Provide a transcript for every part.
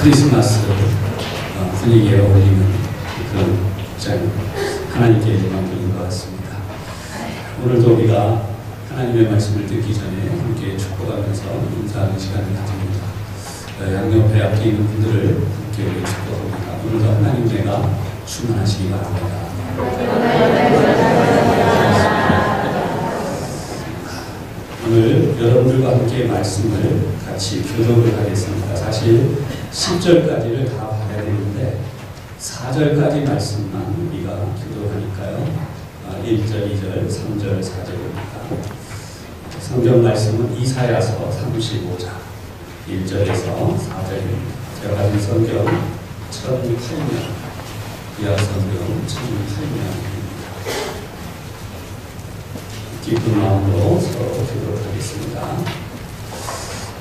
크리스마스 분위기에 어울리는 그런 장 하나님께 영광 드리는 것 같습니다. 오늘도 우리가 하나님의 말씀을 듣기 전에 함께 축복하면서 인사하는 시간을 가집니다. 양옆에 앞에 있는 분들을 함께 축복합니다. 오늘도 하나님 은혜가 충만하시기 바랍니다. 오늘 여러분들과 함께 말씀을 같이 교독을 하겠습니다. 사실 10절까지를 다 봐야 되는데 4절까지 말씀만 우리가 교독하니까요. 1절, 2절, 3절, 4절입니다. 성경 말씀은 이사야서 35장 1절에서 4절입니다. 제가 가진 성경 1008년, 이하 성경 1008년입니다. 기쁜 마음으로 서로 교독하겠습니다.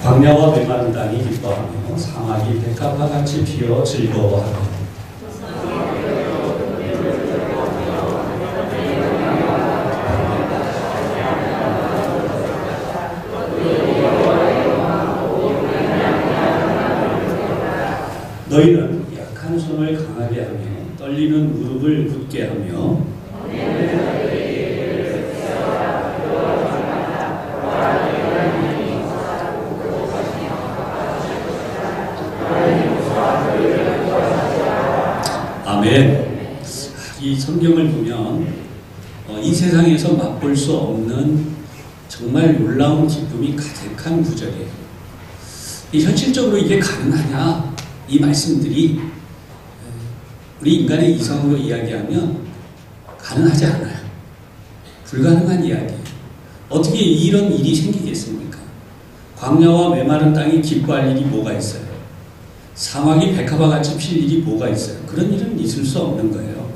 광야와 메마른 땅이 기뻐하며 사막이 백합화 같이 피어 즐거워하며 너희는 약한 손을 강하게 하며 떨리는 무릎을 굳게 하며 아멘. 이 성경을 보면 이 세상에서 맛볼 수 없는 정말 놀라운 기쁨이 가득한 구절이에요. 현실적으로 이게 가능하냐? 이 말씀들이 우리 인간의 이성으로 이야기하면 가능하지 않아요. 불가능한 이야기예요. 어떻게 이런 일이 생기겠습니까? 광야와 메마른 땅이 기뻐할 일이 뭐가 있어요? 사막이 백합화 같이 필 일이 뭐가 있어요? 그런 일은 있을 수 없는 거예요.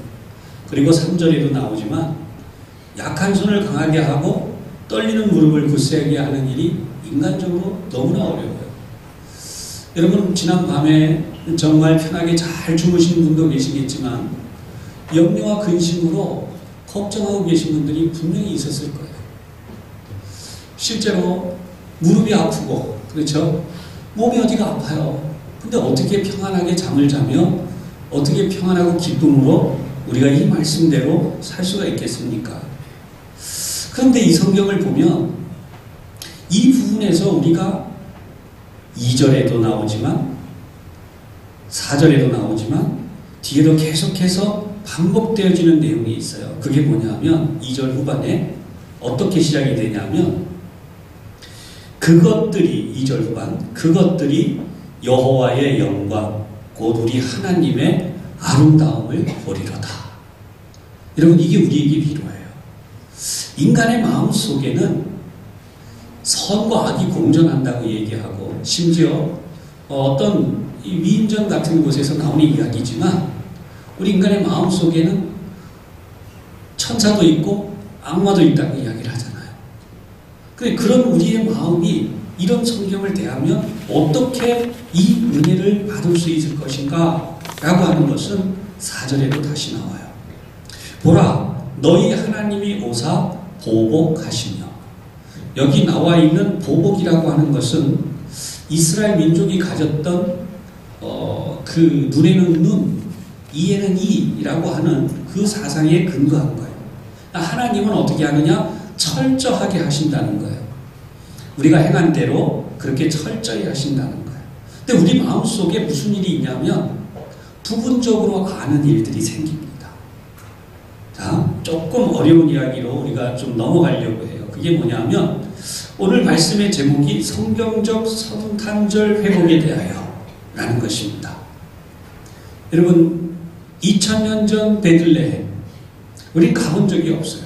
그리고 3절에도 나오지만 약한 손을 강하게 하고 떨리는 무릎을 굳세게 하는 일이 인간적으로 너무나 어려워요. 여러분 지난 밤에 정말 편하게 잘 주무신 분도 계시겠지만 염려와 근심으로 걱정하고 계신 분들이 분명히 있었을 거예요. 실제로 무릎이 아프고 그렇죠? 몸이 어디가 아파요. 근데 어떻게 평안하게 잠을 자며 어떻게 평안하고 기쁨으로 우리가 이 말씀대로 살 수가 있겠습니까? 그런데 이 성경을 보면 이 부분에서 우리가 2절에도 나오지만 4절에도 나오지만 뒤에도 계속해서 반복되어지는 내용이 있어요. 그게 뭐냐면 2절 후반에 어떻게 시작이 되냐면 그것들이 2절 후반 그것들이 여호와의 영광 곧 우리 하나님의 아름다움을 보리로다. 여러분 이게 우리에게 필요해요. 인간의 마음 속에는 선과 악이 공존한다고 얘기하고 심지어 어떤 이 위인전 같은 곳에서 나오는 이야기지만 우리 인간의 마음 속에는 천사도 있고 악마도 있다고 이야기를 하잖아요. 그런데 그런 우리의 마음이 이런 성경을 대하면 어떻게 이 은혜를 받을 수 있을 것인가 라고 하는 것은 4절에도 다시 나와요. 보라 너희 하나님이 오사 보복하시며 여기 나와 있는 보복이라고 하는 것은 이스라엘 민족이 가졌던 그 눈에는 눈, 이에는 이라고 하는 그 사상에 근거한 거예요. 하나님은 어떻게 하느냐? 철저하게 하신다는 거예요. 우리가 행한 대로 그렇게 철저히 하신다는 거예요. 근데 우리 마음속에 무슨 일이 있냐면 부분적으로 아는 일들이 생깁니다. 자, 조금 어려운 이야기로 우리가 좀 넘어가려고 해요. 그게 뭐냐면 오늘 말씀의 제목이 성경적 성탄절 회복에 대하여 라는 것입니다. 여러분 2000년 전 베들레헴 우리 가본 적이 없어요.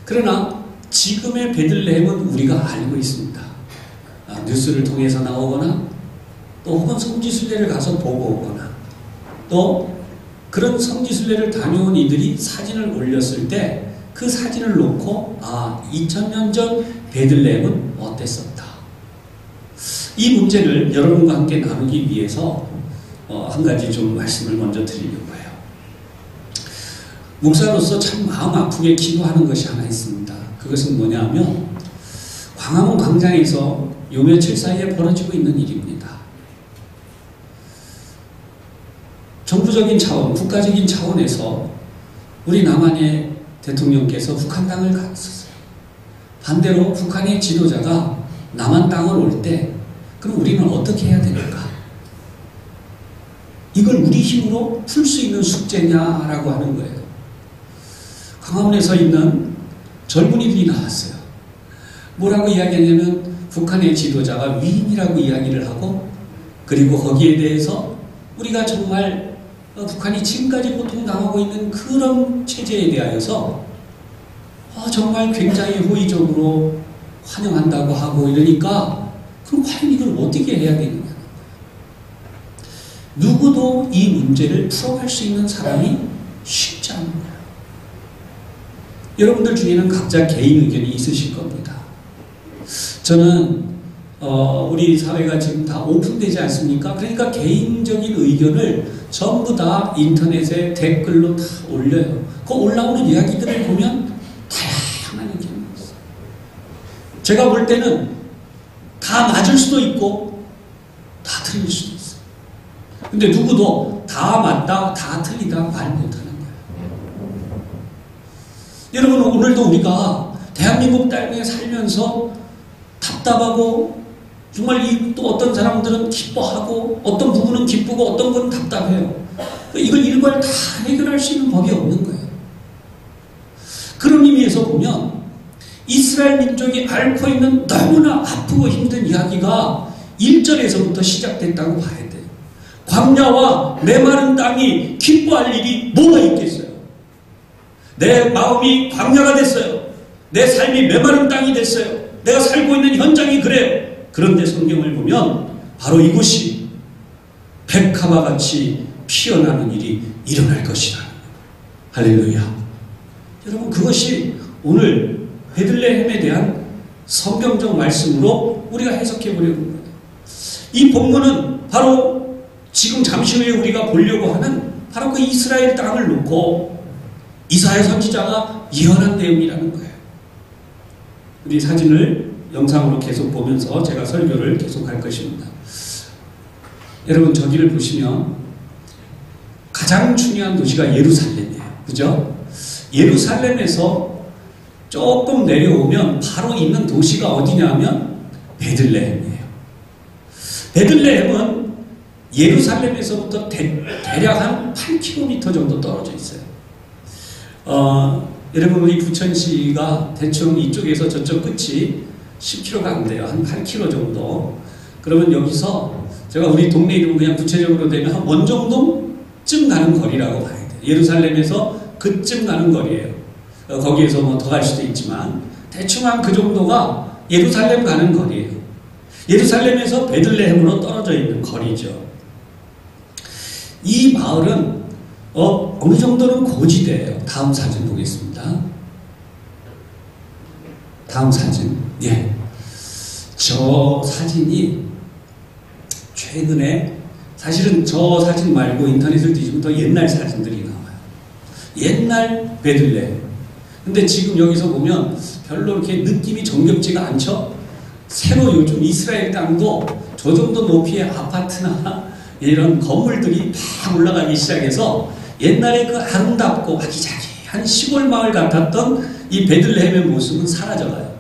그러나 지금의 베들레헴은 우리가 알고 있습니다. 뉴스를 통해서 나오거나 또 혹은 성지순례를 가서 보고 오거나 또 그런 성지순례를 다녀온 이들이 사진을 올렸을 때 그 사진을 놓고 2000년 전 베들레헴은 어땠었다. 이 문제를 여러분과 함께 나누기 위해서 한 가지 좀 말씀을 먼저 드리려고 해요. 목사로서 참 마음 아프게 기도하는 것이 하나 있습니다. 그것은 뭐냐면 광화문 광장에서 요 며칠 사이에 벌어지고 있는 일입니다. 정부적인 차원, 국가적인 차원에서 우리 남한의 대통령께서 북한 땅을 갔었어요. 반대로 북한의 지도자가 남한 땅을 올 때 그럼 우리는 어떻게 해야 됩니까? 이걸 우리 힘으로 풀 수 있는 숙제냐라고 하는 거예요. 광화문에서 있는 젊은이들이 나왔어요. 뭐라고 이야기하냐면 북한의 지도자가 위인이라고 이야기를 하고, 그리고 거기에 대해서 우리가 정말 북한이 지금까지 고통당하고 있는 그런 체제에 대하여서 정말 굉장히 호의적으로 환영한다고 하고 이러니까 그럼 과연 이걸 어떻게 해야 되느냐. 누구도 이 문제를 풀어갈 수 있는 사람이 쉽지 않은 거예요. 여러분들 중에는 각자 개인 의견이 있으실 겁니다. 저는 우리 사회가 지금 다 오픈되지 않습니까? 그러니까 개인적인 의견을 전부 다 인터넷에 댓글로 다 올려요. 그 올라오는 이야기들을 보면 다양한 의견이 있어요. 제가 볼 때는 다 맞을 수도 있고 다 틀릴 수도 있어요. 근데 누구도 다 맞다, 다 틀리다 말 못하는 거예요. 여러분, 오늘도 우리가 대한민국 땅에 살면서 답답하고 정말 또 어떤 사람들은 기뻐하고 어떤 부분은 기쁘고 어떤 분은 답답해요. 이걸 일괄 다 해결할 수 있는 법이 없는 거예요. 그런 의미에서 보면 이스라엘 민족이 앓고 있는 너무나 아프고 힘든 이야기가 1절에서부터 시작됐다고 봐야 돼요. 광야와 메마른 땅이 기뻐할 일이 뭐가 있겠어요? 내 마음이 광야가 됐어요. 내 삶이 메마른 땅이 됐어요. 내가 살고 있는 현장이 그래요. 그런데 성경을 보면 바로 이곳이 백합화같이 피어나는 일이 일어날 것이다. 할렐루야. 여러분, 그것이 오늘 베들레헴에 대한 성경적 말씀으로 우리가 해석해 보려는 거예요. 이 본문은 바로 지금 잠시 후에 우리가 보려고 하는 바로 그 이스라엘 땅을 놓고 이사야 선지자가 예언한 내용이라는 거예요. 우리 사진을 영상으로 계속 보면서 제가 설교를 계속할 것입니다. 여러분, 저기를 보시면 가장 중요한 도시가 예루살렘이에요. 그죠? 예루살렘에서 조금 내려오면 바로 있는 도시가 어디냐면 베들레헴이에요. 베들레헴은 예루살렘에서부터 대략 한 8km 정도 떨어져 있어요. 여러분, 우리 부천시가 대충 이쪽에서 저쪽 끝이 10km가 안 돼요. 한 8km 정도. 그러면 여기서 제가 우리 동네 이름 그냥 구체적으로 되면 한 원정동쯤 가는 거리라고 봐야 돼요. 예루살렘에서 그쯤 가는 거리예요. 거기에서 뭐 더 갈 수도 있지만 대충 한 그 정도가 예루살렘 가는 거리예요. 예루살렘에서 베들레헴으로 떨어져 있는 거리죠. 이 마을은 어느 정도는 고지대예요. 다음 사진 보겠습니다. 다음 사진. 예. 저 사진이 최근에, 사실은 저 사진 말고 인터넷을 뒤지면 더 옛날 사진들이 나와요. 옛날 베들레헴. 근데 지금 여기서 보면 별로 이렇게 느낌이 정겹지가 않죠? 새로 요즘 이스라엘 땅도 저 정도 높이의 아파트나 이런 건물들이 다 올라가기 시작해서 옛날에 그 아름답고 아기자기한 시골 마을 같았던 이 베들레헴의 모습은 사라져가요.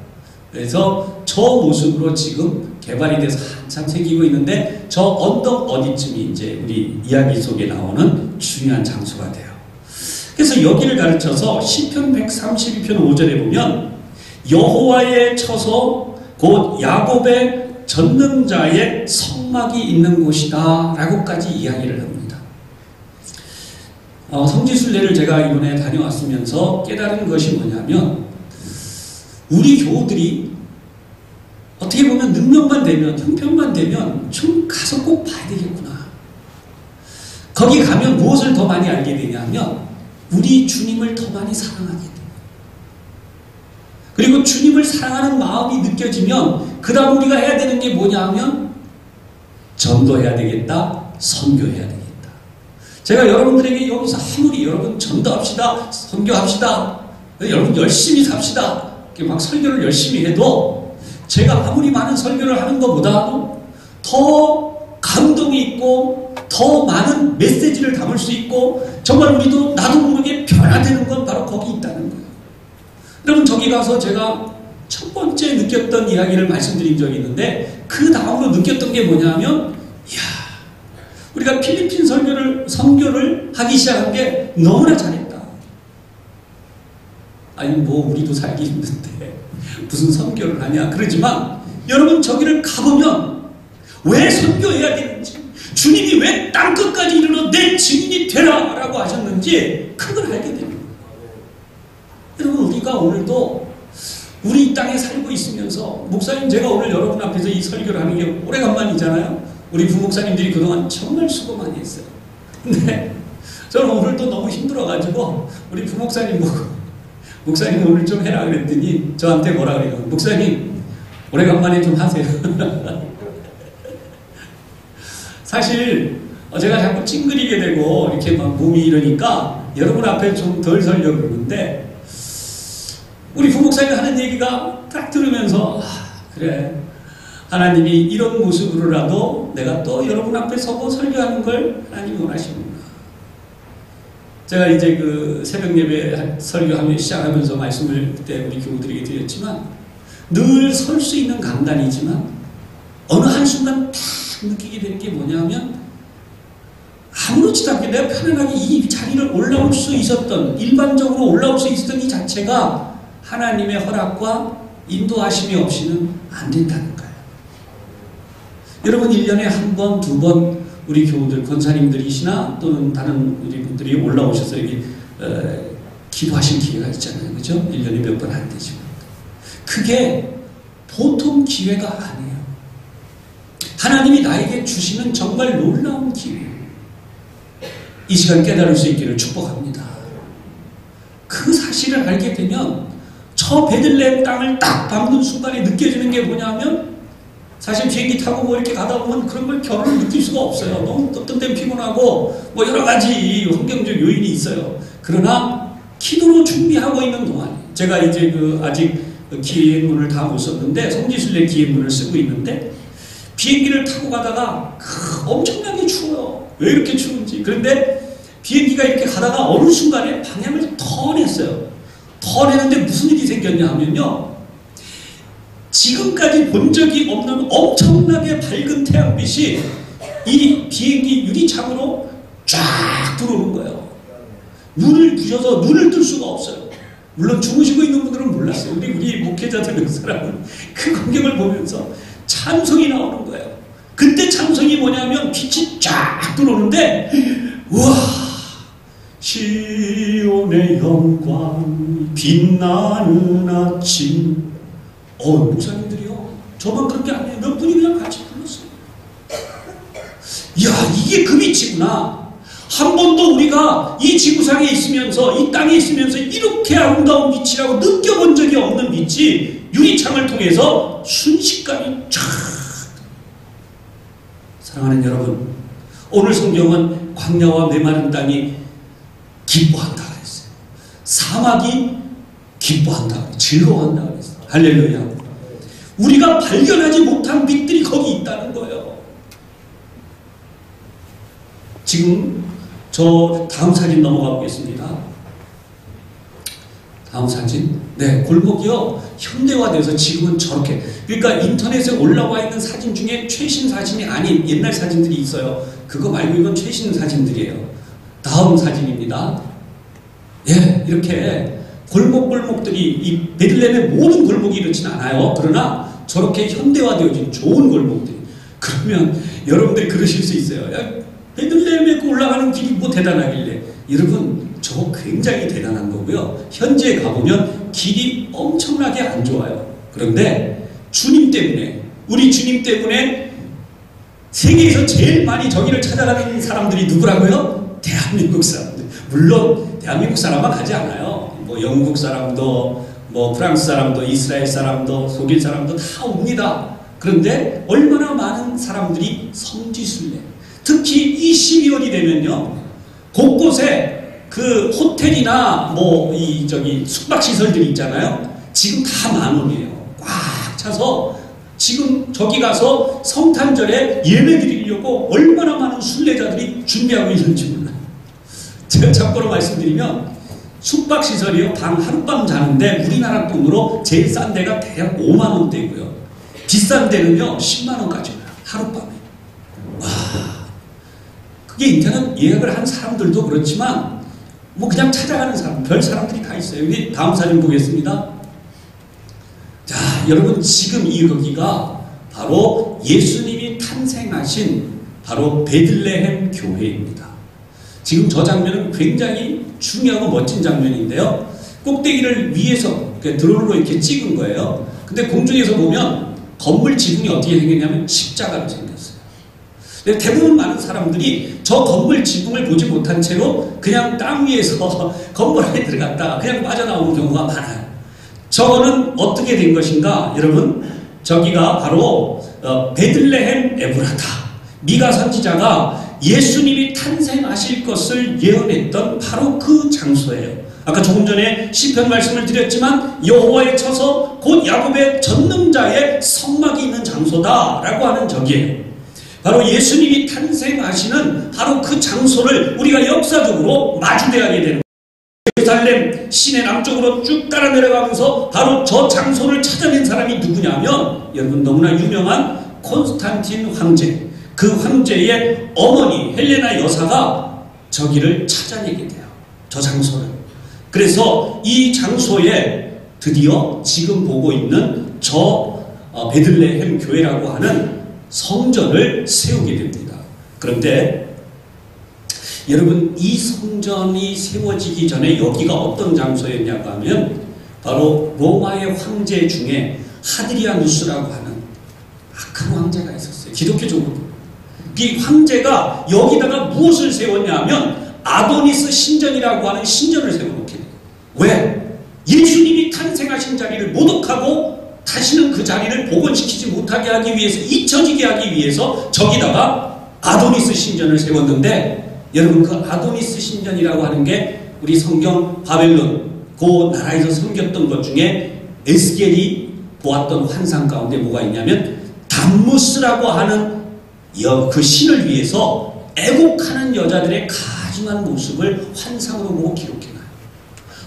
그래서 저 모습으로 지금 개발이 돼서 한참 생기고 있는데 저 언덕 어디쯤이 이제 우리 이야기 속에 나오는 중요한 장소가 돼요. 그래서 여기를 가르쳐서 시편 132편 5절에 보면 여호와의 처소 곧 야곱의 전능자의 성막이 있는 곳이다 라고까지 이야기를 합니다. 성지순례를 제가 이번에 다녀왔으면서 깨달은 것이 뭐냐면 우리 교우들이 어떻게 보면 능력만 되면, 형편만 되면 좀 가서 꼭 봐야 되겠구나. 거기 가면 무엇을 더 많이 알게 되냐면 우리 주님을 더 많이 사랑하게 됩니다. 그리고 주님을 사랑하는 마음이 느껴지면 그 다음 우리가 해야 되는 게 뭐냐 하면 전도해야 되겠다, 선교해야 되겠다. 제가 여러분들에게 여기서 아무리 여러분 전도합시다, 선교합시다, 여러분 열심히 삽시다, 막 설교를 열심히 해도 제가 아무리 많은 설교를 하는 것보다도 더 감동이 있고 더 많은 메시지를 담을 수 있고 정말 우리도 나도 모르게 변화되는 건 바로 거기 있다는 거예요. 여러분 저기 가서 제가 첫 번째 느꼈던 이야기를 말씀드린 적이 있는데 그 다음으로 느꼈던 게 뭐냐면 이야 우리가 필리핀 선교를 하기 시작한 게 너무나 잘했다. 아니 뭐 우리도 살기 힘든데 무슨 선교를 하냐 그러지만 여러분 저기를 가보면 왜 선교해야 되는지 주님이 왜 땅끝까지 이르러 내 증인이 되라 라고 하셨는지 그걸 알게 됩니다. 여러분 우리가 오늘도 우리 땅에 살고 있으면서 목사님 제가 오늘 여러분 앞에서 이 설교를 하는 게 오래간만이잖아요. 우리 부목사님들이 그동안 정말 수고 많이 했어요. 근데 저는 오늘도 너무 힘들어가지고 우리 부목사님 보고 목사님 오늘 좀 해라 그랬더니 저한테 뭐라 그래요. 목사님 오래간만에 좀 하세요. 사실 제가 자꾸 찡그리게 되고 이렇게 막 몸이 이러니까 여러분 앞에 좀 덜 설려고 그러는데 우리 부목사님이 하는 얘기가 딱 들으면서 그래 하나님이 이런 모습으로라도 내가 또 여러분 앞에 서고 설교하는 걸 하나님이 원하시는구나. 제가 이제 그 새벽 예배 설교하며 시작하면서 말씀을 그때 우리 교우들에게 드렸지만 늘 설 수 있는 강단이지만 어느 한순간 딱 느끼게 되는 게 뭐냐면 아무렇지도 않게 내가 편안하게 이 자리를 올라올 수 있었던 일반적으로 올라올 수 있었던 이 자체가 하나님의 허락과 인도하심이 없이는 안 된다는 거예요. 여러분 1년에 한 번, 두 번 우리 교우들, 권사님들이시나 또는 다른 우리 분들이 올라오셔서 여기 기도하실 기회가 있잖아요. 그죠? 1년에 몇 번 안 되지만. 그게 보통 기회가 아니에요. 하나님이 나에게 주시는 정말 놀라운 기회. 이 시간 깨달을 수 있기를 축복합니다. 그 사실을 알게 되면 저 베들레헴 땅을 딱 밟는 순간에 느껴지는 게 뭐냐면 사실 비행기 타고 뭐 이렇게 가다 보면 그런 걸 결을 느낄 수가 없어요. 너무 어떤 때는 피곤하고 뭐 여러 가지 환경적 요인이 있어요. 그러나 기도로 준비하고 있는 동안 제가 이제 아직 기행문을 다 못 썼는데 성지순례 기행문을 쓰고 있는데 비행기를 타고 가다가 엄청나게 추워요. 왜 이렇게 추운지. 그런데 비행기가 이렇게 가다가 어느 순간에 방향을 턴했어요. 턴했는데 무슨 일이 생겼냐 하면요. 지금까지 본 적이 없는 엄청나게 밝은 태양빛이 이 비행기 유리창으로 쫙 들어오는 거예요. 눈을 부셔서 눈을 뜰 수가 없어요. 물론 주무시고 있는 분들은 몰랐어요. 우리 목회자들 몇 사람은 그 광경을 보면서 찬송이 나오는 거예요. 그때 찬송이 뭐냐면 빛이 쫙 들어오는데 우와 시온의 영광 빛나는 아침 목사님들이요 저만 그런 게 아니에요. 몇 분이 그냥 같이 불렀어요. 이야 이게 그 빛이구나. 한 번도 우리가 이 지구상에 있으면서 이 땅에 있으면서 이렇게 아름다운 빛이라고 느껴본 적이 없는 빛이 유리창을 통해서 순식간에 쫙. 사랑하는 여러분 오늘 성경은 광야와 메마른 땅이 기뻐한다 그랬어요. 사막이 기뻐한다 즐거워한다 그랬어요. 할렐루야. 우리가 발견하지 못한 빛들이 거기 있다는 거예요. 지금 저 다음 사진 넘어가 보겠습니다. 다음 사진. 네, 골목이요. 현대화돼서 지금은 저렇게. 그러니까 인터넷에 올라와 있는 사진 중에 최신 사진이 아닌 옛날 사진들이 있어요. 그거 말고 이건 최신 사진들이에요. 다음 사진입니다. 예, 이렇게 골목골목들이 이 베들레헴의 모든 골목이 이렇지는 않아요. 그러나 저렇게 현대화되어진 좋은 골목들이. 그러면 여러분들이 그러실 수 있어요. 야, 베들레헴에 올라가는 길이 뭐 대단하길래. 여러분 저거 굉장히 대단한 거고요. 현지에 가보면 길이 엄청나게 안 좋아요. 그런데 주님 때문에 우리 주님 때문에 세계에서 제일 많이 저기를 찾아가는 사람들이 누구라고요? 대한민국 사람들. 물론 대한민국 사람만 가지 않아요. 뭐 영국 사람도 뭐 프랑스 사람도 이스라엘 사람도 독일 사람도 다 옵니다. 그런데 얼마나 많은 사람들이 성지순례 특히 이 12월이 되면요 곳곳에 그 호텔이나 뭐 숙박시설들이 있잖아요. 지금 다 만원이에요. 꽉 차서 지금 저기 가서 성탄절에 예배 드리려고 얼마나 많은 순례자들이 준비하고 있는지 몰라요. 제가 참고로 말씀드리면 숙박시설이요, 방 하룻밤 자는데 우리나라 돈으로 제일 싼 데가 대략 5만 원대고요. 비싼 데는요 10만 원까지 와요. 하룻밤에. 와, 그게 인터넷 예약을 한 사람들도 그렇지만 뭐 그냥 찾아가는 사람, 별 사람들이 다 있어요. 여기 다음 사진 보겠습니다. 자, 여러분 지금 여기가 바로 예수님이 탄생하신 바로 베들레헴 교회입니다. 지금 저 장면은 굉장히 중요하고 멋진 장면인데요. 꼭대기를 위에서 드론으로 이렇게 찍은 거예요. 근데 공중에서 보면 건물 지붕이 어떻게 생겼냐면 십자가로 생겼어요. 대부분 많은 사람들이 저 건물 지붕을 보지 못한 채로 그냥 땅 위에서 건물 안에 들어갔다가 그냥 빠져나오는 경우가 많아요. 저거는 어떻게 된 것인가? 여러분, 저기가 바로 베들레헴 에브라타, 미가 선지자가 예수님이 탄생하실 것을 예언했던 바로 그 장소예요. 아까 조금 전에 시편 말씀을 드렸지만 여호와의 처소 곧 야곱의 전능자의 성막이 있는 장소다라고 하는 저기예요. 바로 예수님이 탄생하시는 바로 그 장소를 우리가 역사적으로 마주대하게 되는 거예요. 예루살렘 시내 남쪽으로 쭉 따라 내려가면서 바로 저 장소를 찾아낸 사람이 누구냐면 여러분 너무나 유명한 콘스탄틴 황제, 그 황제의 어머니 헬레나 여사가 저기를 찾아내게 돼요. 저 장소를. 그래서 이 장소에 드디어 지금 보고 있는 저 베들레헴 교회라고 하는 성전을 세우게 됩니다. 그런데 여러분 이 성전이 세워지기 전에 여기가 어떤 장소였냐고 하면 바로 로마의 황제 중에 하드리아누스라고 하는 큰 황제가 있었어요. 기독교적으로. 이 황제가 여기다가 무엇을 세웠냐면 아도니스 신전이라고 하는 신전을 세워놓게 돼요. 왜? 예수님이 탄생하신 자리를 모독하고 다시는 그 자리를 복원시키지 못하게 하기 위해서, 잊혀지게 하기 위해서 저기다가 아도니스 신전을 세웠는데 여러분 그 아도니스 신전이라고 하는 게 우리 성경 바벨론 그 나라에서 섬겼던 것 중에 에스겔이 보았던 환상 가운데 뭐가 있냐면 담무스라고 하는 그 신을 위해서 애곡하는 여자들의 가증한 모습을 환상으로 보고 기록해놔요.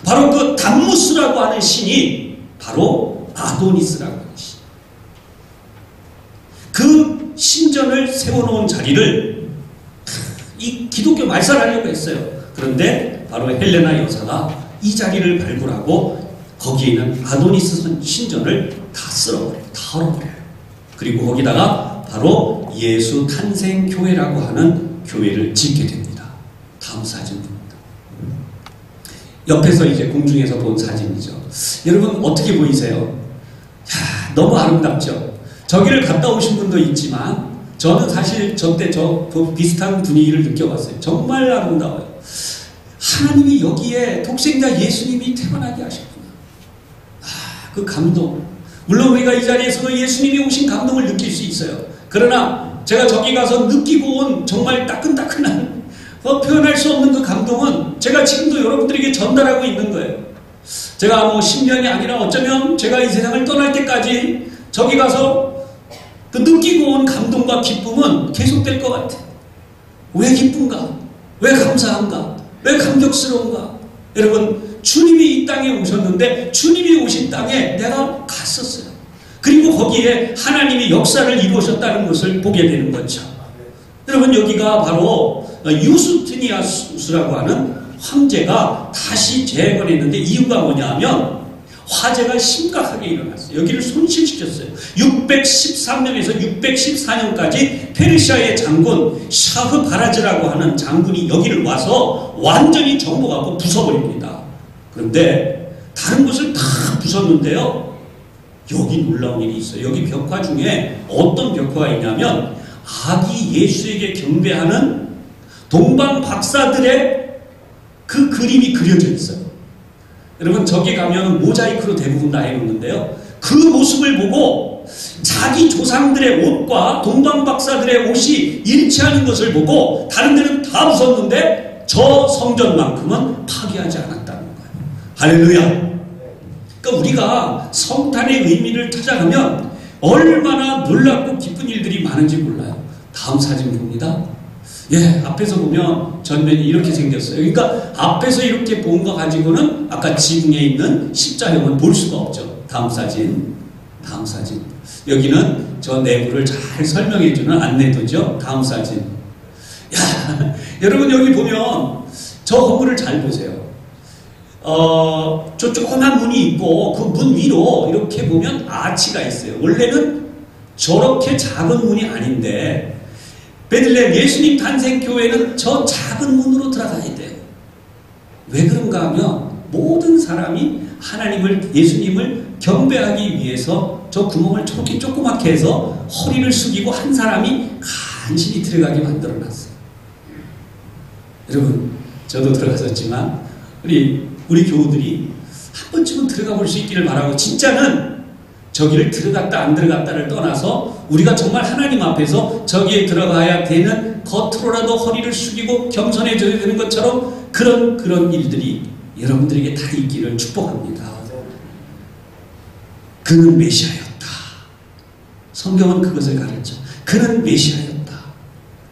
바로 그 담무스라고 하는 신이 바로 아도니스라고 하는 신. 그 신전을 세워놓은 자리를 이 기독교 말살하려고 했어요. 그런데 바로 헬레나 여사가 이 자리를 발굴하고 거기에 있는 아도니스 신전을 다 쓸어버려요. 다 헐어버려요. 그리고 거기다가 바로 예수 탄생 교회라고 하는 교회를 짓게 됩니다. 다음 사진입니다. 옆에서 이제 공중에서 본 사진이죠. 여러분 어떻게 보이세요? 야, 너무 아름답죠? 저기를 갔다 오신 분도 있지만 저는 사실 저때 비슷한 분위기를 느껴봤어요. 정말 아름다워요. 하나님이 여기에 독생자 예수님이 태어나게 하셨구나. 그 감동. 물론 우리가 이 자리에서도 예수님이 오신 감동을 느낄 수 있어요. 그러나 제가 저기 가서 느끼고 온 정말 따끈따끈한 표현할 수 없는 그 감동은 제가 지금도 여러분들에게 전달하고 있는 거예요. 제가 뭐 10년이 아니라 어쩌면 제가 이 세상을 떠날 때까지 저기 가서 그 느끼고 온 감동과 기쁨은 계속될 것 같아요. 왜 기쁜가? 왜 감사한가? 왜 감격스러운가? 여러분 주님이 이 땅에 오셨는데 주님이 오신 땅에 내가 갔었어요. 그리고 거기에 하나님이 역사를 이루셨다는 것을 보게 되는 거죠. 여러분 여기가 바로 유스티니아스라고 하는 황제가 다시 재건했는데 이유가 뭐냐면 화재가 심각하게 일어났어요. 여기를 손실시켰어요. 613년에서 614년까지 페르시아의 장군 샤흐 바라즈라고 하는 장군이 여기를 와서 완전히 정복하고 부숴버립니다. 그런데 다른 곳을 다 부쉈는데요. 여기 놀라운 일이 있어요. 여기 벽화 중에 어떤 벽화가 있냐면 아기 예수에게 경배하는 동방 박사들의 그 그림이 그려져 있어요. 여러분 저기 가면 모자이크로 대부분 다 해놓는데요. 그 모습을 보고 자기 조상들의 옷과 동방 박사들의 옷이 일치하는 것을 보고 다른 데는 다 부쉈는데 저 성전만큼은 파괴하지 않았다는 거예요. 할렐루야. 그러니까 우리가 성탄의 의미를 찾아가면 얼마나 놀랍고 기쁜 일들이 많은지 몰라요. 다음 사진 봅니다. 예, 앞에서 보면 전면이 이렇게 생겼어요. 그러니까 앞에서 이렇게 본 거 가지고는 아까 지붕에 있는 십자형은 볼 수가 없죠. 다음 사진. 다음 사진. 여기는 저 내부를 잘 설명해주는 안내도죠. 다음 사진. 야, 여러분 여기 보면 저 건물을 잘 보세요. 저 조그만 문이 있고 그 문 위로 이렇게 보면 아치가 있어요. 원래는 저렇게 작은 문이 아닌데 베들레헴 예수님 탄생교회는 저 작은 문으로 들어가야 돼요. 왜 그런가 하면 모든 사람이 하나님을, 예수님을 경배하기 위해서 저 구멍을 저렇게 조그맣게 해서 허리를 숙이고 한 사람이 간신히 들어가게 만들어놨어요. 여러분, 저도 들어갔었지만 우리 교우들이 한 번쯤은 들어가 볼 수 있기를 바라고, 진짜는 저기를 들어갔다 안 들어갔다를 떠나서 우리가 정말 하나님 앞에서 저기에 들어가야 되는, 겉으로라도 허리를 숙이고 겸손해져야 되는 것처럼 그런 일들이 여러분들에게 다 있기를 축복합니다. 그는 메시아였다. 성경은 그것을 가르쳐. 그는 메시아였다.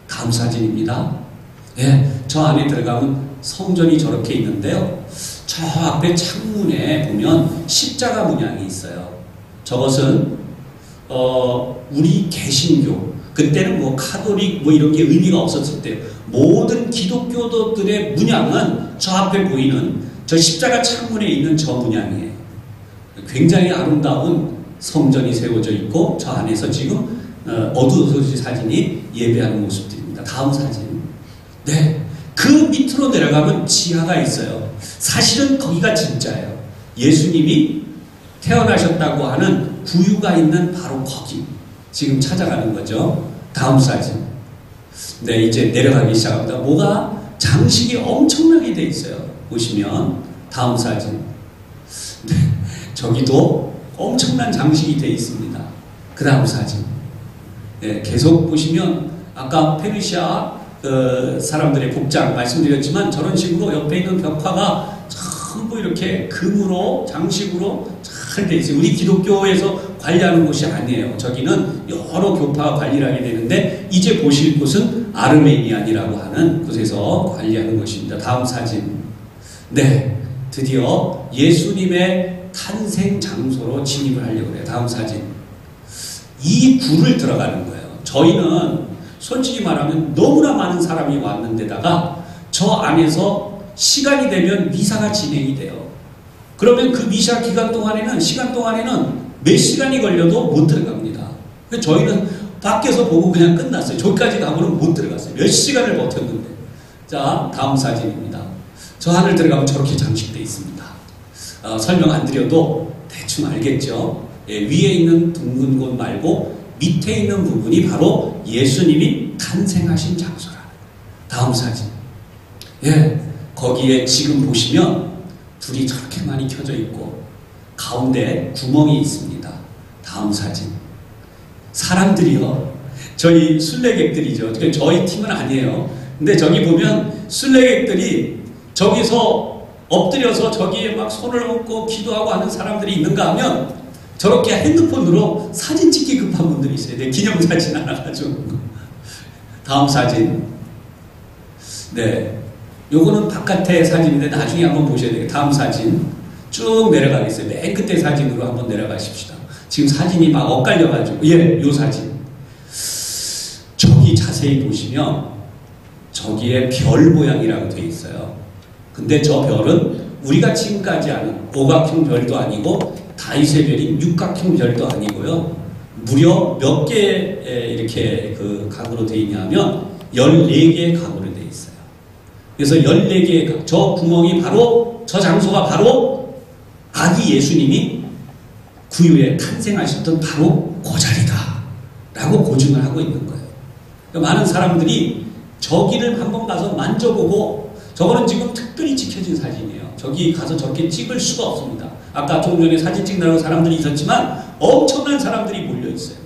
다음 사진입니다. 예, 저 안에 들어가면 성전이 저렇게 있는데요. 저 앞에 창문에 보면 십자가 문양이 있어요. 저것은 우리 개신교, 그때는 뭐 카톨릭 뭐 이런 게 의미가 없었을 때 모든 기독교도들의 문양은 저 앞에 보이는 저 십자가 창문에 있는 저 문양이에요. 굉장히 아름다운 성전이 세워져 있고 저 안에서 지금 어두워진 사진이 예배하는 모습들입니다. 다음 사진. 네, 그 밑으로 내려가면 지하가 있어요. 사실은 거기가 진짜예요. 예수님이 태어나셨다고 하는 구유가 있는 바로 거기 지금 찾아가는 거죠. 다음 사진. 네, 이제 내려가기 시작합니다. 뭐가 장식이 엄청나게 돼 있어요. 보시면 다음 사진. 네, 저기도 엄청난 장식이 돼 있습니다. 그 다음 사진. 네, 계속 보시면 아까 페르시아 사람들의 복장 말씀드렸지만 저런 식으로 옆에 있는 벽화가 전부 이렇게 금으로 장식으로 잘 돼 있어요. 우리 기독교에서 관리하는 곳이 아니에요. 저기는 여러 교파가 관리를 하게 되는데 이제 보실 곳은 아르메니안이라고 하는 곳에서 관리하는 것입니다. 다음 사진. 네, 드디어 예수님의 탄생 장소로 진입을 하려고 해요. 다음 사진. 이 굴을 들어가는 거예요. 저희는 솔직히 말하면 너무나 많은 사람이 왔는데다가 저 안에서 시간이 되면 미사가 진행이 돼요. 그러면 그 미사 기간 동안에는, 시간 동안에는 몇 시간이 걸려도 못 들어갑니다. 그래서 저희는 밖에서 보고 그냥 끝났어요. 저기까지 가고는 못 들어갔어요. 몇 시간을 버텼는데. 자, 다음 사진입니다. 저 안을 들어가면 저렇게 장식되어 있습니다. 설명 안 드려도 대충 알겠죠? 예, 위에 있는 둥근 곳 말고 밑에 있는 부분이 바로 예수님이 탄생하신 장소라. 다음 사진. 예, 거기에 지금 보시면 불이 저렇게 많이 켜져 있고 가운데 구멍이 있습니다. 다음 사진. 사람들이요, 저희 순례객들이죠. 저희 팀은 아니에요. 근데 저기 보면 순례객들이 저기서 엎드려서 저기에 막 손을 얹고 기도하고 하는 사람들이 있는가 하면 저렇게 핸드폰으로 사진 찍기 급한 분들이 있어요. 네, 기념사진 하나 가지고. 다음 사진. 네, 요거는 바깥의 사진인데 나중에 한번 보셔야 돼요. 다음 사진. 쭉 내려가겠어요. 맨 끝에 사진으로 한번 내려가십시다. 지금 사진이 막 엇갈려가지고. 예, 요 사진. 저기 자세히 보시면 저기에 별 모양이라고 되어 있어요. 근데 저 별은 우리가 지금까지 아는 오각형 별도 아니고 다윗의 별인 육각형 별도 아니고요. 무려 몇 개의 이렇게 그 각으로 되어 있냐면 14개의 각으로 되어 있어요. 그래서 14개의 저 구멍이 바로, 저 장소가 바로 아기 예수님이 구유에 탄생하셨던 바로 그 자리다 라고 고증을 하고 있는 거예요. 그러니까 많은 사람들이 저기를 한번 가서 만져보고, 저거는 지금 특별히 지켜진 사진이에요. 저기 가서 저렇게 찍을 수가 없습니다. 아까 좀 전에 사진 찍느라고 사람들이 있었지만 엄청난 사람들이 몰려있어요.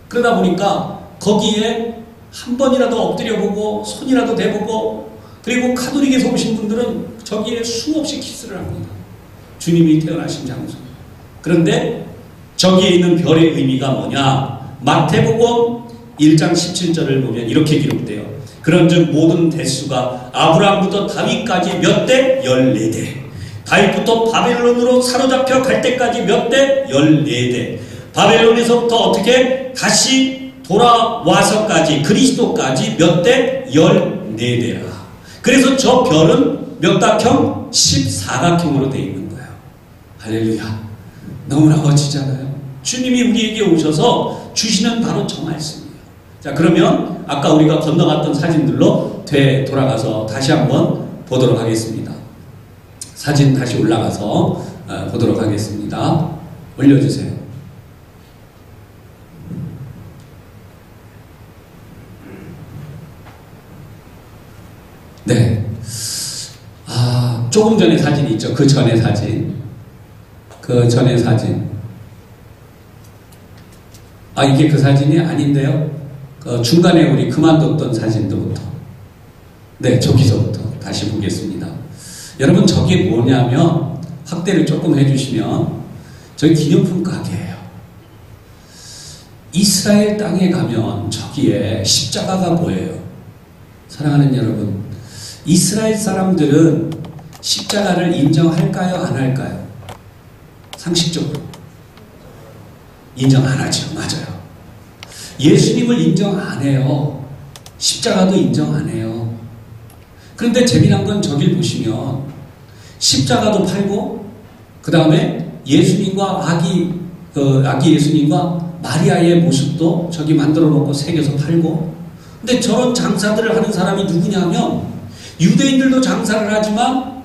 그러다 보니까 거기에 한 번이라도 엎드려보고 손이라도 대보고, 그리고 카톨릭에서 오신 분들은 저기에 수없이 키스를 합니다. 주님이 태어나신 장소. 그런데 저기에 있는 별의 의미가 뭐냐? 마태복음 1장 17절을 보면 이렇게 기록돼요. 그런즉 모든 대수가 아브라함부터 다윗까지 몇 대? 14대. 다윗부터 바벨론으로 사로잡혀 갈 때까지 몇 대? 14대. 바벨론에서부터 어떻게 다시 돌아와서까지 그리스도까지 몇 대? 14대라. 그래서 저 별은 몇 각형? 14각형으로 되어 있는 거예요. 할렐루야. 너무나 멋지잖아요. 주님이 우리에게 오셔서 주시는 바로 저 말씀이에요. 자, 그러면 아까 우리가 건너갔던 사진들로 돌아가서 다시 한번 보도록 하겠습니다. 사진 다시 올라가서 보도록 하겠습니다. 올려주세요. 네. 조금 전에 사진이 있죠. 그 전에 사진. 이게 그 사진이 아닌데요. 중간에 우리 그만뒀던 사진도부터. 네, 저기서부터 다시 보겠습니다. 여러분, 저게 뭐냐면, 확대를 조금 해주시면, 저기 기념품 가게예요. 이스라엘 땅에 가면 저기에 십자가가 보여요. 사랑하는 여러분, 이스라엘 사람들은 십자가를 인정할까요? 안 할까요? 상식적으로 인정 안 하죠. 맞아요. 예수님을 인정 안 해요. 십자가도 인정 안 해요. 그런데 재미난 건 저길 보시면 십자가도 팔고 그 다음에 예수님과 아기 예수님과 마리아의 모습도 저기 만들어 놓고 새겨서 팔고. 근데 저런 장사들을 하는 사람이 누구냐면 유대인들도 장사를 하지만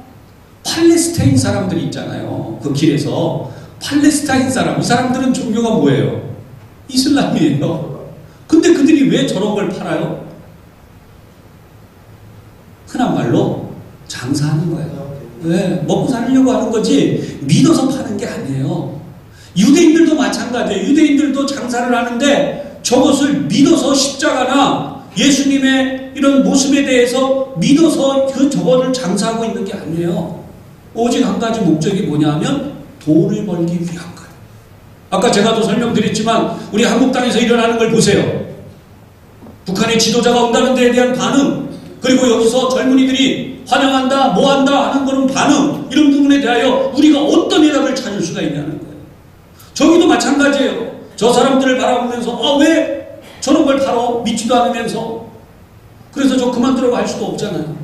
팔레스타인 사람들이 있잖아요. 그 길에서 팔레스타인 사람, 이 사람들은 종교가 뭐예요? 이슬람이에요. 근데 그들이 왜 저런 걸 팔아요? 흔한 말로 장사하는 거예요. 왜? 먹고 살려고 하는 거지 믿어서 파는 게 아니에요. 유대인들도 마찬가지예요. 유대인들도 장사를 하는데 저것을 믿어서 십자가나 예수님의 이런 모습에 대해서 믿어서 저거를 장사하고 있는 게 아니에요. 오직 한 가지 목적이 뭐냐 하면 돈을 벌기 위한 거예요. 아까 제가도 설명드렸지만 우리 한국 땅에서 일어나는 걸 보세요. 북한의 지도자가 온다는 데에 대한 반응, 그리고 여기서 젊은이들이 환영한다, 뭐한다 하는 거는 반응, 이런 부분에 대하여 우리가 어떤 해답을 찾을 수가 있냐는 거예요. 저기도 마찬가지예요. 저 사람들을 바라보면서 왜 저런 걸 팔어? 믿지도 않으면서. 그래서 저 그만두라고 할 수도 없잖아요.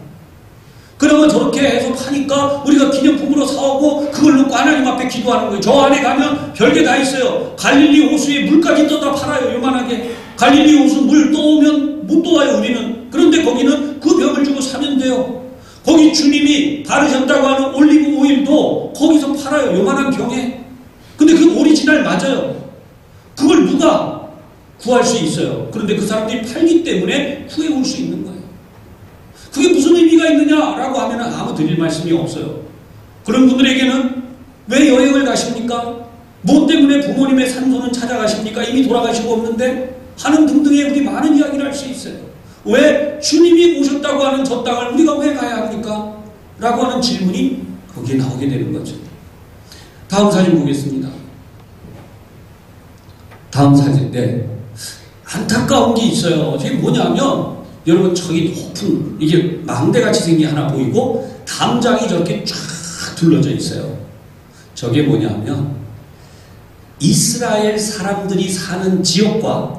그러면 저렇게 해서 파니까 우리가 기념품으로 사오고 그걸 놓고 하나님 앞에 기도하는 거예요. 저 안에 가면 별게 다 있어요. 갈릴리 호수에 물까지 떠다 팔아요. 요만하게. 갈릴리 호수 물 떠오면 못 떠와요, 우리는. 그런데 거기는 그 병을 주고 사면 돼요. 거기 주님이 바르셨다고 하는 올리브 오일도 거기서 팔아요. 요만한 병에. 근데 그 오리지널 맞아요. 그걸 누가 구할 수 있어요. 그런데 그 사람들이 팔기 때문에 구해올 수 있는 거예요. 그게 무슨 의미가 있느냐라고 하면 아무 드릴 말씀이 없어요. 그런 분들에게는 왜 여행을 가십니까? 뭐 때문에 부모님의 산소는 찾아가십니까? 이미 돌아가시고 없는데? 하는 등등의 우리 많은 이야기를 할 수 있어요. 왜 주님이 오셨다고 하는 저 땅을 우리가 왜 가야 합니까? 라고 하는 질문이 거기에 나오게 되는 거죠. 다음 사진 보겠습니다. 다음 사진. 네. 안타까운 게 있어요. 저게 뭐냐면 여러분 저기 높은 이게 망대같이 생긴 게 하나 보이고 담장이 저렇게 쫙 둘러져 있어요. 저게 뭐냐면 이스라엘 사람들이 사는 지역과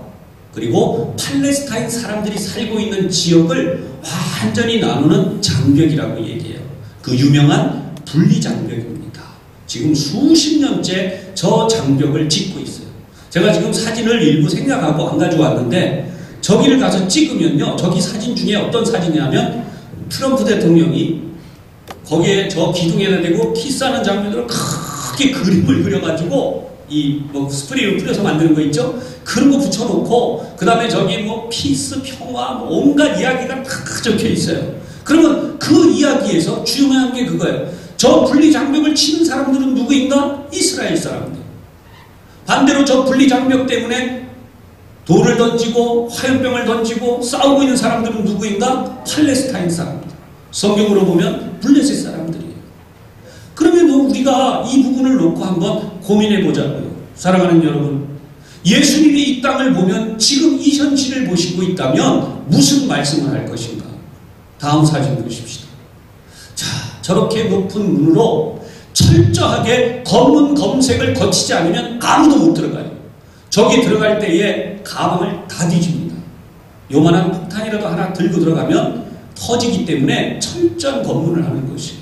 그리고 팔레스타인 사람들이 살고 있는 지역을 완전히 나누는 장벽이라고 얘기해요. 그 유명한 분리장벽입니다. 지금 수십 년째 저 장벽을 짓고 있어요. 제가 지금 사진을 일부 생략하고 안 가지고 왔는데 저기를 가서 찍으면요. 저기 사진 중에 어떤 사진이냐면 트럼프 대통령이 거기에 저 기둥에다 대고 키스하는 장면으로 크게 그림을 그려가지고 스프레이를 뿌려서 만드는 거 있죠? 그런 거 붙여놓고 그 다음에 저기 피스, 평화 온갖 이야기가 다 적혀 있어요. 그러면 그 이야기에서 중요한 게 그거예요. 저 분리장벽을 치는 사람들은 누구인가? 이스라엘 사람들. 반대로 저 분리장벽 때문에 돌을 던지고 화염병을 던지고 싸우고 있는 사람들은 누구인가? 팔레스타인 사람들. 성경으로 보면 블레셋 사람들이에요. 그러면 우리가 이 부분을 놓고 한번 고민해 보자고요. 사랑하는 여러분, 예수님이 이 땅을 보면 지금 이 현실을 보시고 있다면 무슨 말씀을 할 것인가? 다음 사진 보십시다. 자, 저렇게 높은 문으로 철저하게 검문 검색을 거치지 않으면 아무도 못 들어가요. 저기 들어갈 때에 가방을 다 뒤집니다. 요만한 폭탄이라도 하나 들고 들어가면 터지기 때문에 철저한 검문을 하는 것이에요.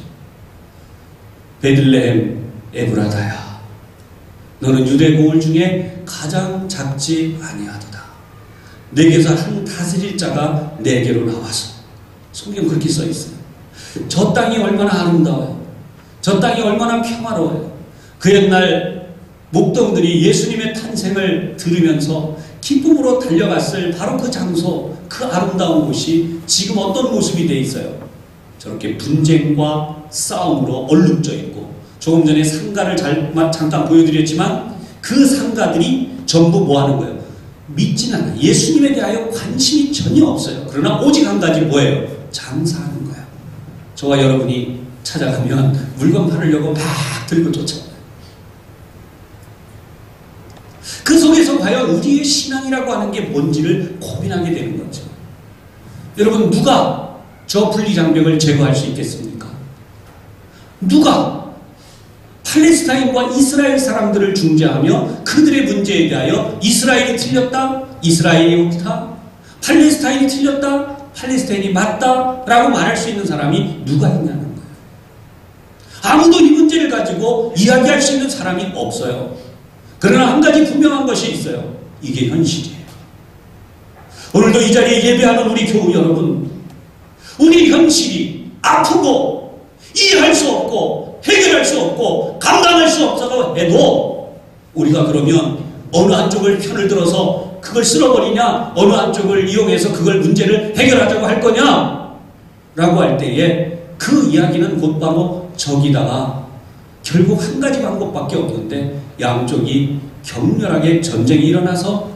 베들레헴 에브라다야, 너는 유대 고을 중에 가장 작지 아니하도다. 내게서 한 다스릴 자가 내게로 나와서. 성경 그렇게 써 있어요. 저 땅이 얼마나 아름다워요. 저 땅이 얼마나 평화로워요. 그 옛날 목동들이 예수님의 탄생을 들으면서 기쁨으로 달려갔을 바로 그 장소, 그 아름다운 곳이 지금 어떤 모습이 되어 있어요? 저렇게 분쟁과 싸움으로 얼룩져 있고, 조금 전에 상가를 잠깐 보여드렸지만 그 상가들이 전부 뭐 하는 거예요? 믿지는 않아요. 예수님에 대하여 관심이 전혀 없어요. 그러나 오직 한 가지 뭐예요? 장사하는 거예요. 저와 여러분이 찾아가면 물건 팔으려고 막 들고 쫓아와요. 그 속에서 과연 우리의 신앙이라고 하는 게 뭔지를 고민하게 되는 거죠. 여러분, 누가 저 분리장벽을 제거할 수 있겠습니까? 누가 팔레스타인과 이스라엘 사람들을 중재하며 그들의 문제에 대하여 이스라엘이 틀렸다, 이스라엘이 옳다, 팔레스타인이 틀렸다, 팔레스타인이 맞다 라고 말할 수 있는 사람이 누가 있냐는 거예요. 아무도 이 문제를 가지고 이야기할 수 있는 사람이 없어요. 그러나 한 가지 분명한 것이 있어요. 이게 현실이에요. 오늘도 이 자리에 예배하는 우리 교우 여러분, 우리 현실이 아프고 이해할 수 없고 해결할 수 없고 감당할 수 없어도 해도 우리가 그러면 어느 한쪽을 편을 들어서 그걸 쓸어버리냐, 어느 한쪽을 이용해서 그걸 문제를 해결하자고 할 거냐 라고 할 때에 그 이야기는 곧바로 저기다가 결국 한 가지 방법밖에 없는데 양쪽이 격렬하게 전쟁이 일어나서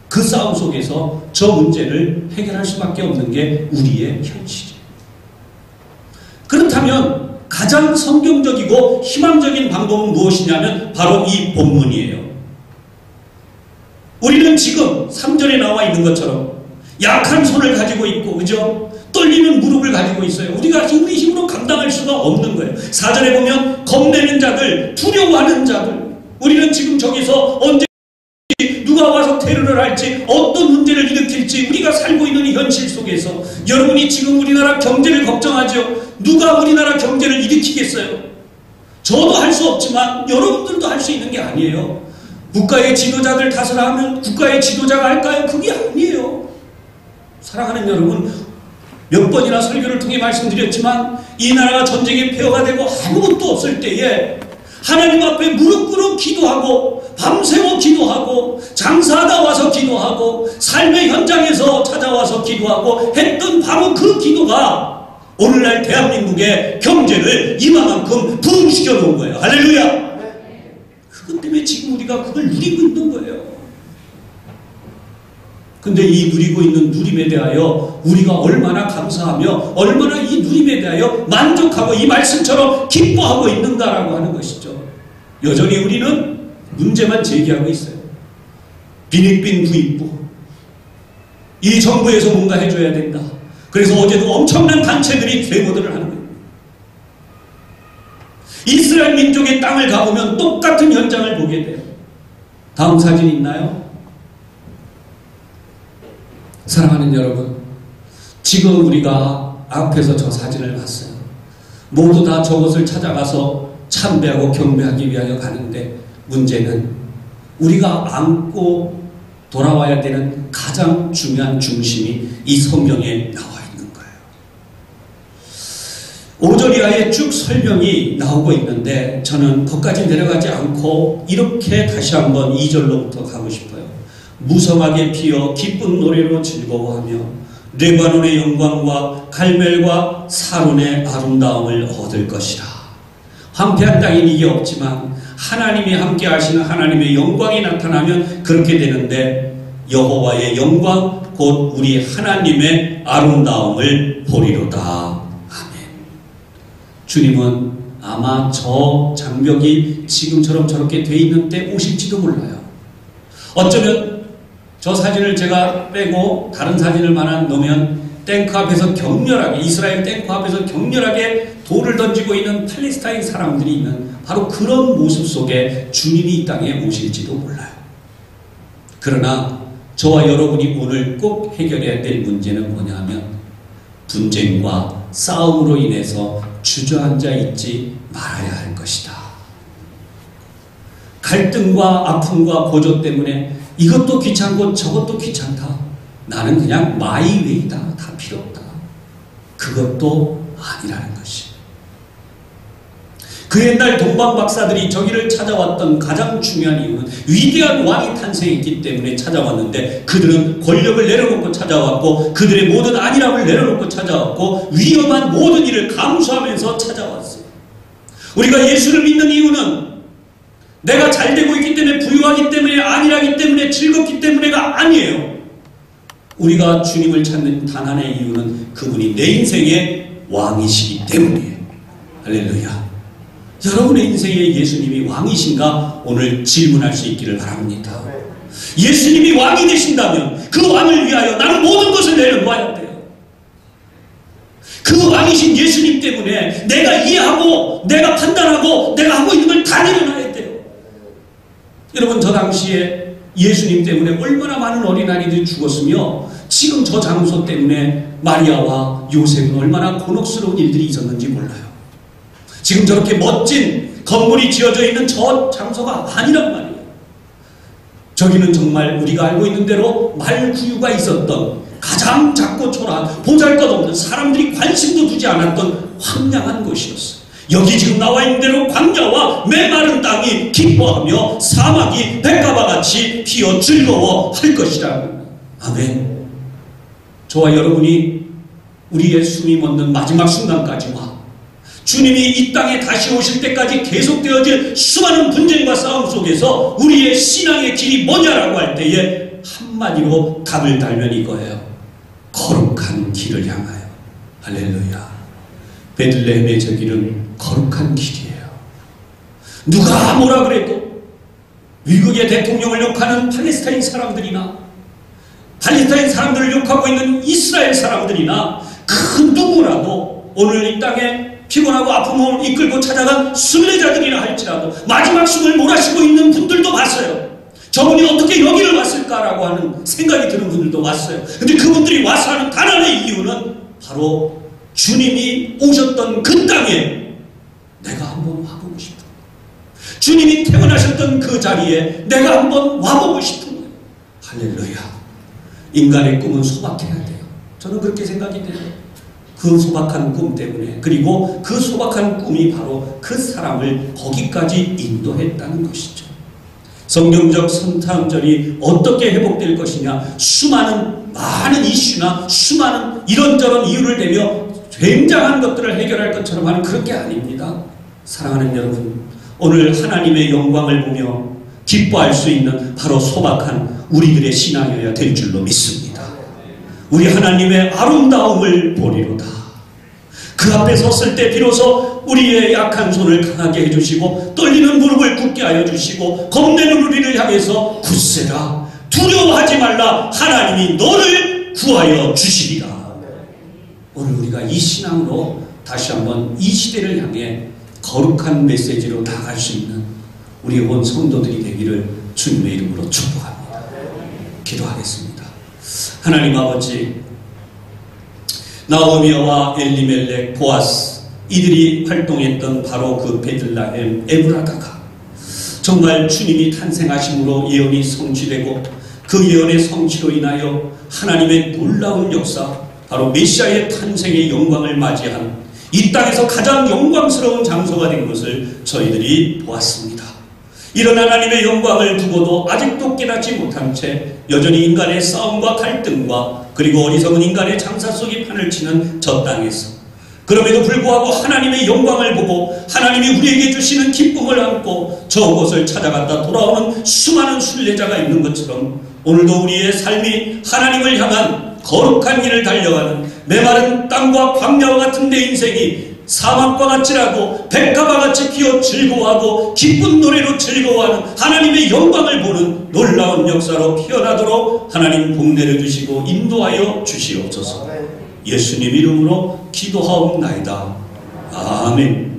그 싸움 속에서 저 문제를 해결할 수밖에 없는 게 우리의 현실이에요. 그렇다면 가장 성경적이고 희망적인 방법은 무엇이냐면 바로 이 본문이에요. 우리는 지금 3절에 나와 있는 것처럼 약한 손을 가지고 있고, 그죠? 떨리는 무릎을 가지고 있어요. 우리가 우리 힘으로 감당할 수가 없는 거예요. 4절에 보면 겁내는 자들, 두려워하는 자들, 우리는 지금 저기서 언제 누가 와서 테러를 할지, 어떤 문제를 일으킬지 우리가 살고 있는 이 현실 속에서 여러분이 지금 우리나라 경제를 걱정하죠. 누가 우리나라 경제를 일으키겠어요? 저도 할 수 없지만 여러분들도 할 수 있는 게 아니에요. 국가의 지도자들 탓을 하면 국가의 지도자가 할까요? 그게 아니에요. 사랑하는 여러분, 몇 번이나 설교를 통해 말씀드렸지만 이 나라가 전쟁의 폐허가 되고 아무것도 없을 때에 하나님 앞에 무릎 꿇어 기도하고 밤새워 기도하고 장사하다 와서 기도하고 삶의 현장에서 찾아와서 기도하고 했던 바로 그 기도가 오늘날 대한민국의 경제를 이만큼 부흥시켜 놓은 거예요. 할렐루야! 그것 때문에 지금 우리가 그걸 누리고 있는 거예요. 근데 이 누리고 있는 누림에 대하여 우리가 얼마나 감사하며 얼마나 이 누림에 대하여 만족하고 이 말씀처럼 기뻐하고 있는가라고 하는 것이죠. 여전히 우리는 문제만 제기하고 있어요. 빈익빈 부익부. 이 정부에서 뭔가 해줘야 된다. 그래서 어제도 엄청난 단체들이 데모들을 하는 거예요. 이스라엘 민족의 땅을 가보면 똑같은 현장을 보게 돼요. 다음 사진 있나요? 사랑하는 여러분, 지금 우리가 앞에서 저 사진을 봤어요. 모두 다 저것을 찾아가서 참배하고 경배하기 위하여 가는데 문제는 우리가 안고 돌아와야 되는 가장 중요한 중심이 이 성경에 나와 있는 거예요. 5절 이하에 쭉 설명이 나오고 있는데 저는 거기까지 내려가지 않고 이렇게 다시 한번 2절로부터 가고 싶어요. 무성하게 피어 기쁜 노래로 즐거워하며 레바논의 영광과 갈멜과 사론의 아름다움을 얻을 것이라. 황폐한 땅엔 이게 없지만 하나님이 함께 하시는 하나님의 영광이 나타나면 그렇게 되는데 여호와의 영광 곧 우리 하나님의 아름다움을 보리로다. 아멘. 주님은 아마 저 장벽이 지금처럼 저렇게 돼 있는 때 오실지도 몰라요. 어쩌면 저 사진을 제가 빼고 다른 사진을 하나 넣으면 탱크 앞에서 격렬하게, 이스라엘 탱크 앞에서 격렬하게 돌을 던지고 있는 팔레스타인 사람들이 있는 바로 그런 모습 속에 주님이 이 땅에 오실지도 몰라요. 그러나 저와 여러분이 오늘 꼭 해결해야 될 문제는 뭐냐 하면 분쟁과 싸움으로 인해서 주저앉아 있지 말아야 할 것이다. 갈등과 아픔과 고조 때문에 이것도 귀찮고 저것도 귀찮다. 나는 그냥 마이 웨이다. 다 필요 없다. 그것도 아니라는 것이. 그 옛날 동방 박사들이 저기를 찾아왔던 가장 중요한 이유는 위대한 왕이 탄생했기 때문에 찾아왔는데 그들은 권력을 내려놓고 찾아왔고 그들의 모든 안일함을 내려놓고 찾아왔고 위험한 모든 일을 감수하면서 찾아왔어요. 우리가 예수를 믿는 이유는 내가 잘 되고 있기 때문에 부유하기 때문에 안일하기 때문에 즐겁기 때문에가 아니에요. 우리가 주님을 찾는 단 하나의 이유는 그분이 내 인생의 왕이시기 때문이에요. 할렐루야. 여러분의 인생에 예수님이 왕이신가 오늘 질문할 수 있기를 바랍니다. 예수님이 왕이 되신다면 그 왕을 위하여 나는 모든 것을 내려놓아야 돼요. 그 왕이신 예수님 때문에 내가 이해하고 내가 판단하고 내가 하고 있는 걸 다 내려놔야 돼요. 여러분 저 당시에 예수님 때문에 얼마나 많은 어린아이들이 죽었으며 지금 저 장소 때문에 마리아와 요셉은 얼마나 곤혹스러운 일들이 있었는지 몰라요. 지금 저렇게 멋진 건물이 지어져 있는 저 장소가 아니란 말이에요. 저기는 정말 우리가 알고 있는 대로 말구유가 있었던 가장 작고 초라한 보잘것없는 사람들이 관심도 두지 않았던 황량한 곳이었어요. 여기 지금 나와 있는 대로 광야와 메마른 땅이 기뻐하며 사막이 백가바같이 피어 즐거워할 것이라. 아멘. 저와 여러분이 우리의 숨이 멎는 마지막 순간까지와 주님이 이 땅에 다시 오실 때까지 계속되어질 수많은 분쟁과 싸움 속에서 우리의 신앙의 길이 뭐냐라고 할 때에 한마디로 답을 달면 이거예요. 거룩한 길을 향하여. 할렐루야. 베들레헴의 저 길은 거룩한 길이에요. 누가 뭐라 그래도 미국의 대통령을 욕하는 팔레스타인 사람들이나 팔레스타인 사람들을 욕하고 있는 이스라엘 사람들이나 그 누구라도 오늘 이 땅에 피곤하고 아픔을 이끌고 찾아간 순례자들이라 할지라도 마지막 숨을 몰아쉬고 있는 분들도 봤어요. 저분이 어떻게 여기를 왔을까라고 하는 생각이 드는 분들도 왔어요. 근데 그분들이 와서 하는 단 하나의 이유는 바로 주님이 오셨던 그 땅에 내가 한번 와보고 싶은 거예요. 주님이 태어나셨던 그 자리에 내가 한번 와보고 싶은 거예요. 할렐루야. 인간의 꿈은 소박해야 돼요. 저는 그렇게 생각이 돼요. 그 소박한 꿈 때문에, 그리고 그 소박한 꿈이 바로 그 사람을 거기까지 인도했다는 것이죠. 성경적 성탄절이 어떻게 회복될 것이냐, 많은 이슈나 수많은 이런저런 이유를 대며 굉장한 것들을 해결할 것처럼 하는 그런 게 아닙니다. 사랑하는 여러분, 오늘 하나님의 영광을 보며 기뻐할 수 있는 바로 소박한 우리들의 신앙이어야 될 줄로 믿습니다. 우리 하나님의 아름다움을 보리로다. 그 앞에 섰을 때 비로소 우리의 약한 손을 강하게 해주시고 떨리는 무릎을 굳게 하여 주시고 겁내는 우리를 향해서 굳세라, 두려워하지 말라, 하나님이 너를 구하여 주시리라. 오늘 우리가 이 신앙으로 다시 한번 이 시대를 향해 거룩한 메시지로 나아갈 수 있는 우리 온 성도들이 되기를 주님의 이름으로 축복합니다. 기도하겠습니다. 하나님 아버지, 나오미와 엘리멜렉, 보아스 이들이 활동했던 바로 그 베들레헴 에브라다가 정말 주님이 탄생하심으로 예언이 성취되고 그 예언의 성취로 인하여 하나님의 놀라운 역사, 바로 메시아의 탄생의 영광을 맞이한 이 땅에서 가장 영광스러운 장소가 된 것을 저희들이 보았습니다. 이런 하나님의 영광을 두고도 아직도 깨닫지 못한 채 여전히 인간의 싸움과 갈등과 그리고 어리석은 인간의 장사 속에 판을 치는 저 땅에서, 그럼에도 불구하고 하나님의 영광을 보고 하나님이 우리에게 주시는 기쁨을 안고 저곳을 찾아갔다 돌아오는 수많은 순례자가 있는 것처럼 오늘도 우리의 삶이 하나님을 향한 거룩한 길을 달려가는 메마른 땅과 광야와 같은 내 인생이 사막과 같이라도 백가와 같이 피어 즐거워하고 기쁜 노래로 즐거워하는 하나님의 영광을 보는 놀라운 역사로 피어나도록 하나님 복 내려주시고 인도하여 주시옵소서. 예수님 이름으로 기도하옵나이다. 아멘.